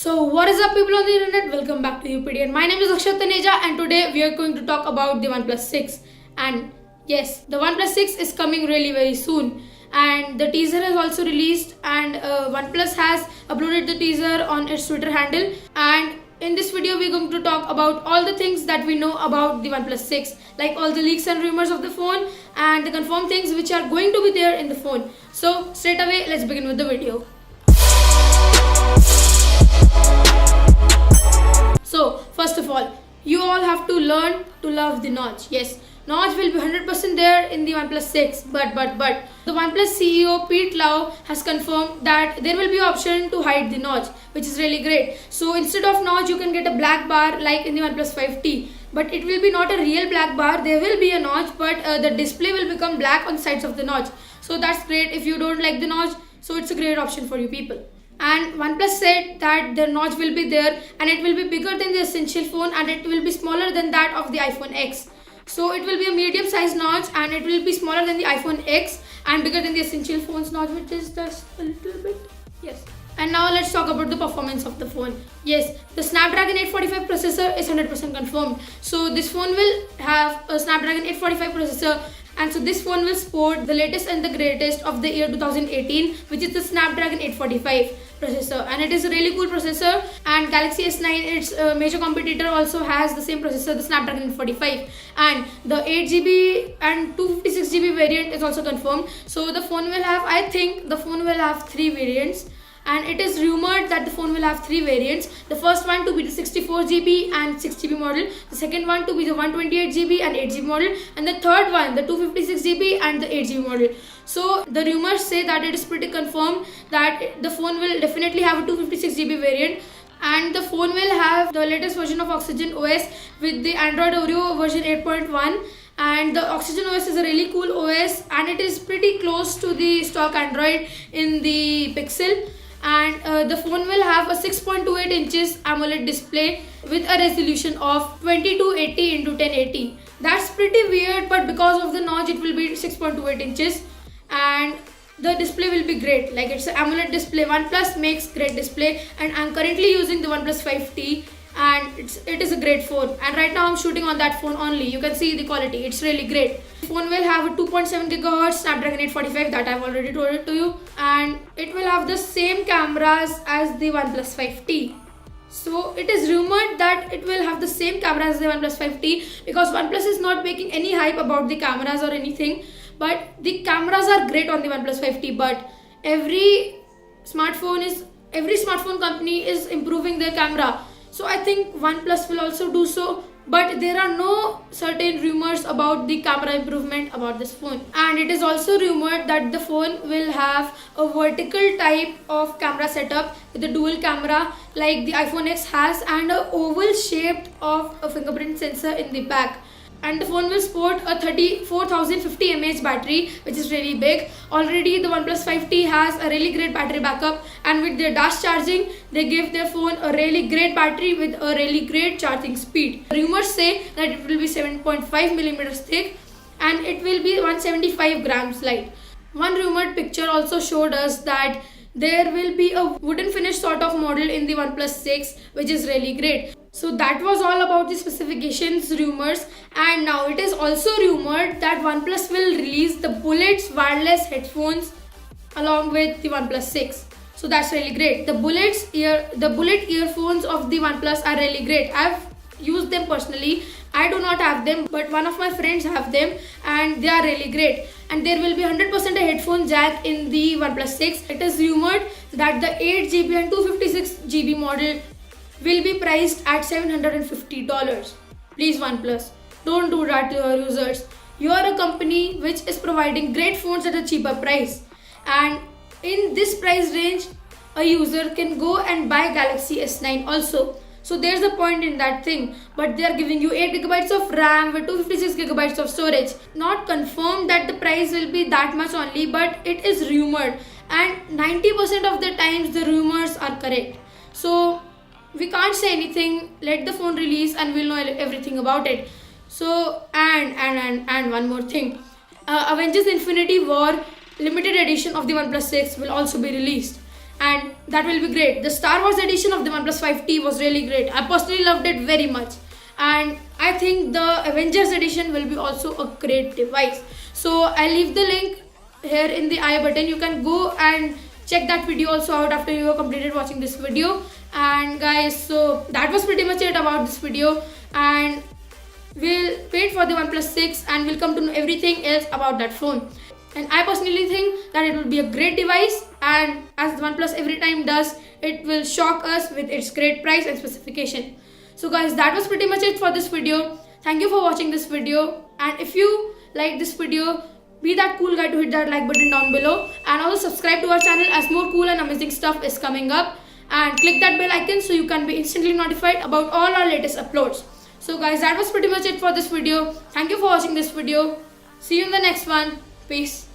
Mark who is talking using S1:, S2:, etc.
S1: So what is up people on the internet, welcome back to UPD and my name is Akshat Taneja and today we are going to talk about the Oneplus 6 and yes, the Oneplus 6 is coming really very soon and the teaser has also released and Oneplus has uploaded the teaser on its Twitter handle, and in this video we are going to talk about all the things that we know about the Oneplus 6, like all the leaks and rumors of the phone and the confirmed things which are going to be there in the phone. So straight away let's begin with the video. So first of all, you all have to learn to love the notch. Yes, notch will be 100% there in the Oneplus 6, but the Oneplus CEO Pete Lau has confirmed that there will be an option to hide the notch, which is really great. So instead of notch you can get a black bar like in the Oneplus 5T, but it will be not a real black bar. There will be a notch, but the display will become black on the sides of the notch. So that's great if you don't like the notch. So it's a great option for you people. And OnePlus said that the notch will be there and it will be bigger than the Essential phone and it will be smaller than that of the iPhone X. So it will be a medium sized notch and it will be smaller than the iPhone X and bigger than the Essential phone's notch, which is just a little bit. Yes. And now let's talk about the performance of the phone. Yes, the Snapdragon 845 processor is 100% confirmed. So this phone will have a Snapdragon 845 processor, and so this phone will support the latest and the greatest of the year 2018, which is the Snapdragon 845 processor, and it is a really cool processor. And Galaxy S9, its major competitor, also has the same processor, the Snapdragon 845, and the 8GB and 256GB variant is also confirmed. So the phone will have, I think the phone will have 3 variants, and it is rumored that the phone will have 3 variants. The first one to be the 64GB and 6GB model, the second one to be the 128GB and 8GB model, and the third one the 256GB and the 8GB model. So the rumors say that it is pretty confirmed that the phone will definitely have a 256GB variant, and the phone will have the latest version of Oxygen OS with the Android Oreo version 8.1. And the Oxygen OS is a really cool OS and it is pretty close to the stock Android in the Pixel. And the phone will have a 6.28 inches AMOLED display with a resolution of 2280 into 1080. That's pretty weird, but because of the notch it will be 6.28 inches and the display will be great. Like, it's an AMOLED display. OnePlus makes great display and I'm currently using the OnePlus 5T and it is a great phone, and right now I'm shooting on that phone only. You can see the quality, it's really great. The phone will have a 2.7 GHz Snapdragon 845 that I've already told it to you, and it will have the same cameras as the OnePlus 5T. So it is rumored that it will have the same camera as the OnePlus 5T because OnePlus is not making any hype about the cameras or anything, but the cameras are great on the OnePlus 5T. But every smartphone company is improving their camera. So I think OnePlus will also do so, but there are no certain rumors about the camera improvement about this phone. And it is also rumored that the phone will have a vertical type of camera setup with a dual camera like the iPhone X has, and a oval shaped of a fingerprint sensor in the back. And the phone will support a 4050 mAh battery, which is really big. Already the OnePlus 5T has a really great battery backup, and with their dash charging they give their phone a really great battery with a really great charging speed. Rumors say that it will be 7.5mm thick and it will be 175 grams light. One rumored picture also showed us that there will be a wooden finish sort of model in the OnePlus 6, which is really great. So that was all about the specifications, rumors, and now it is also rumored that OnePlus will release the Bullets wireless headphones along with the OnePlus 6. So that's really great. The Bullet earphones of the OnePlus are really great. I've used them personally. I do not have them, but one of my friends have them and they are really great. And there will be 100% a headphone jack in the OnePlus 6. It is rumored that the 8GB and 256GB model will be priced at $750. Please OnePlus, don't do that to your users. You are a company which is providing great phones at a cheaper price, and in this price range a user can go and buy Galaxy S9 also. So there's a point in that thing, but they are giving you 8GB of RAM with 256GB of storage. Not confirmed that the price will be that much only, but it is rumored, and 90% of the times the rumors are correct. So we can't say anything. Let the phone release and we'll know everything about it. So and one more thing, Avengers Infinity War limited edition of the OnePlus 6 will also be released, and that will be great. The Star Wars edition of the OnePlus 5T was really great. I personally loved it very much, and I think the Avengers edition will be also a great device. So I'll leave the link here in the I button. You can go and check that video also out after you have completed watching this video. And guys, so that was pretty much it about this video, and we'll wait for the OnePlus 6 and we'll come to know everything else about that phone. And I personally think that it will be a great device, and as the OnePlus every time does, it will shock us with its great price and specification. So guys, that was pretty much it for this video. Thank you for watching this video, and if you like this video, be that cool guy to hit that like button down below, and also subscribe to our channel as more cool and amazing stuff is coming up, and click that bell icon so you can be instantly notified about all our latest uploads. So guys, that was pretty much it for this video. Thank you for watching this video. See you in the next one. Peace.